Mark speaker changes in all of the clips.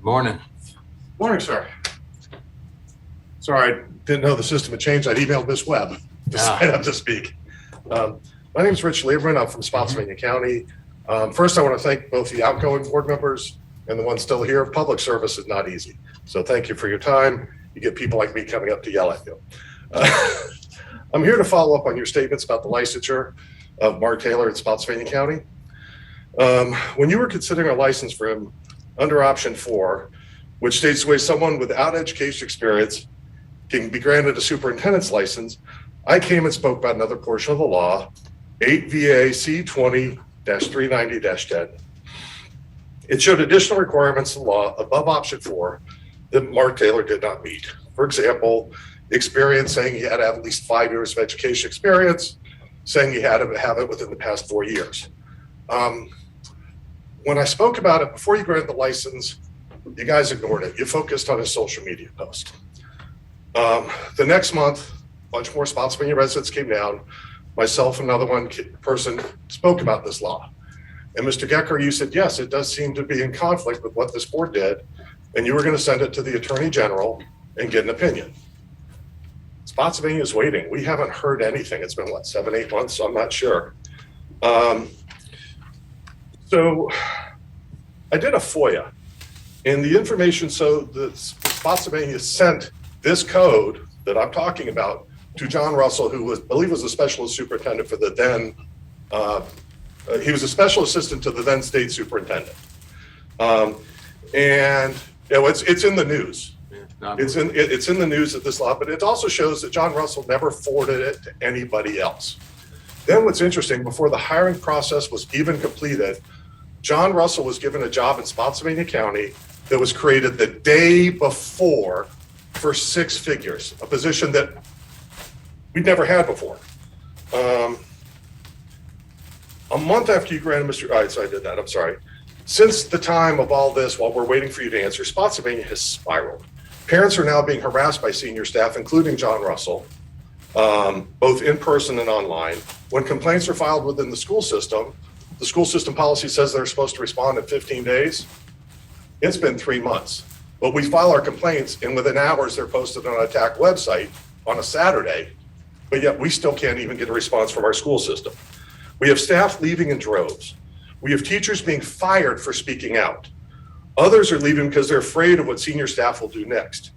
Speaker 1: Morning.
Speaker 2: Morning, sir. Sorry, I didn't know the system had changed. I'd emailed Ms. Webb to sign up to speak. My name is Rich Lieberman. I'm from Spotsylvania County. First, I want to thank both the outgoing board members and the ones still here. Public service is not easy. So thank you for your time. You get people like me coming up to yell at you. I'm here to follow up on your statements about the licensure of Mark Taylor in Spotsylvania County. When you were considering a license for him under option 4, which states the way someone without education experience can be granted a superintendent's license, I came and spoke about another portion of the law, 8 VA C20-390-10. It showed additional requirements in the law above option 4 that Mark Taylor did not meet. For example, experience, saying he had to have at least 5 years of education experience, saying he had to have it within the past 4 years. When I spoke about it before you granted the license, you guys ignored it. You focused on his social media post. The next month, a bunch more Spotsylvania residents came down. Myself and another person spoke about this law. And Mr. Gecker, you said, yes, it does seem to be in conflict with what this board did. And you were going to send it to the Attorney General and get an opinion. Spotsylvania is waiting. We haven't heard anything. It's been, what, 7, 8 months? So I'm not sure. So I did a FOIA, and the information, so the Spotsylvania sent this code that I'm talking about to John Russell, who was, I believe, was a special superintendent for the then, he was a special assistant to the then state superintendent. And you know, it's in the news. It's in the news at this law, but it also shows that John Russell never forwarded it to anybody else. Then what's interesting, before the hiring process was even completed, John Russell was given a job in Spotsylvania County that was created the day before for 6 figures, a position that we'd never had before. A month after you granted Mr. All right, so I did that, I'm sorry. Since the time of all this, while we're waiting for you to answer, Spotsylvania has spiraled. Parents are now being harassed by senior staff, including John Russell, both in person and online. When complaints are filed within the school system policy says they're supposed to respond in 15 days. It's been 3 months. But we file our complaints, and within hours, they're posted on an attack website on a Saturday, but yet we still can't even get a response from our school system. We have staff leaving in droves. We have teachers being fired for speaking out. Others are leaving because they're afraid of what senior staff will do next.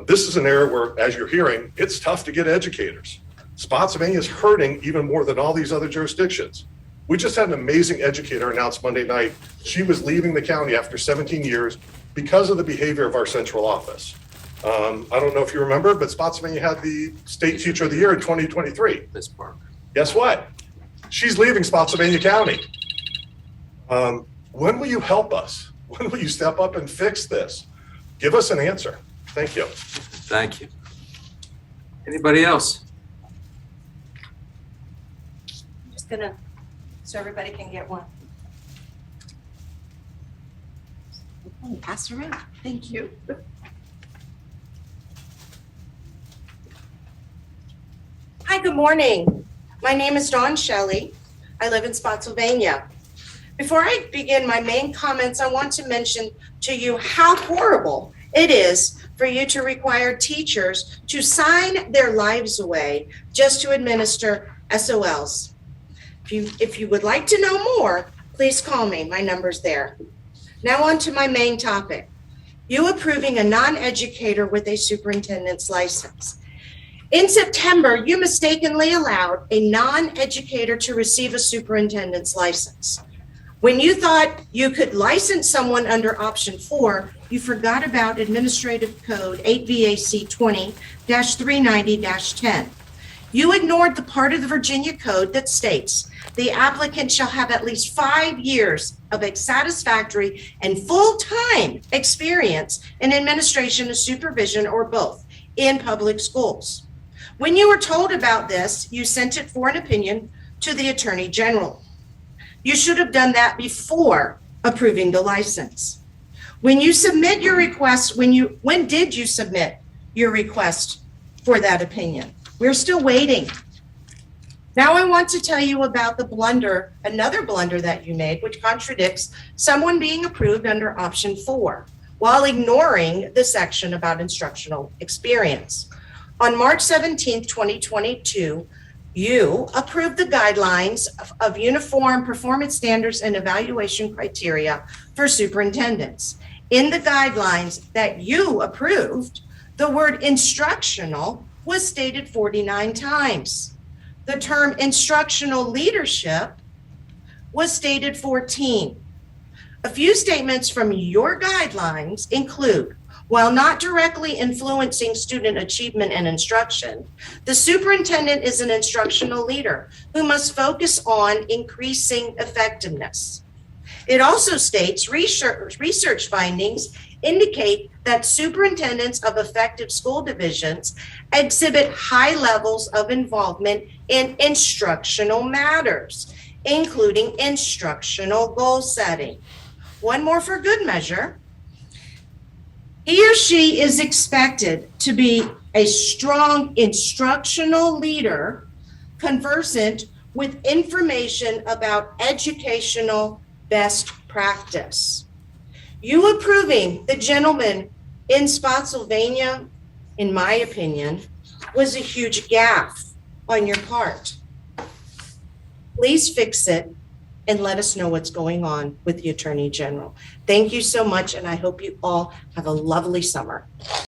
Speaker 2: This is an area where, as you're hearing, it's tough to get educators. Spotsylvania is hurting even more than all these other jurisdictions. We just had an amazing educator announce Monday night. She was leaving the county after 17 years because of the behavior of our central office. I don't know if you remember, but Spotsylvania had the State Teacher of the Year in 2023.
Speaker 1: This park.
Speaker 2: Guess what? She's leaving Spotsylvania County. When will you help us? When will you step up and fix this? Give us an answer. Thank you.
Speaker 1: Thank you. Anybody else?
Speaker 3: I'm just gonna, so everybody can get one. Pass it around. Thank you. Hi, good morning. My name is Dawn Shelley. I live in Spotsylvania. Before I begin my main comments, I want to mention to you how horrible it is for you to require teachers to sign their lives away just to administer SOLs. If you would like to know more, please call me. My number's there. Now on to my main topic. You approving a non-educator with a superintendent's license. In September, you mistakenly allowed a non-educator to receive a superintendent's license. When you thought you could license someone under option 4, you forgot about Administrative Code 8 VAC 20-390-10. You ignored the part of the Virginia Code that states the applicant shall have at least 5 years of satisfactory and full-time experience in administration and supervision or both in public schools. When you were told about this, you sent it for an opinion to the Attorney General. You should have done that before approving the license. When you submit your request, when did you submit your request for that opinion? We're still waiting. Now I want to tell you about the blunder, another blunder that you made, which contradicts someone being approved under option 4. while ignoring the section about instructional experience. On March 17, 2022, you approved the guidelines of uniform performance standards and evaluation criteria for superintendents. In the guidelines that you approved, the word instructional was stated 49 times. The term instructional leadership was stated 14. A few statements from your guidelines include, while not directly influencing student achievement and instruction, the superintendent is an instructional leader who must focus on increasing effectiveness. It also states research findings indicate that superintendents of effective school divisions exhibit high levels of involvement in instructional matters, including instructional goal setting. One more for good measure. He or she is expected to be a strong instructional leader, conversant with information about educational best practice. You approving the gentleman in Spotsylvania, in my opinion, was a huge gaffe on your part. Please fix it and let us know what's going on with the Attorney General. Thank you so much, and I hope you all have a lovely summer.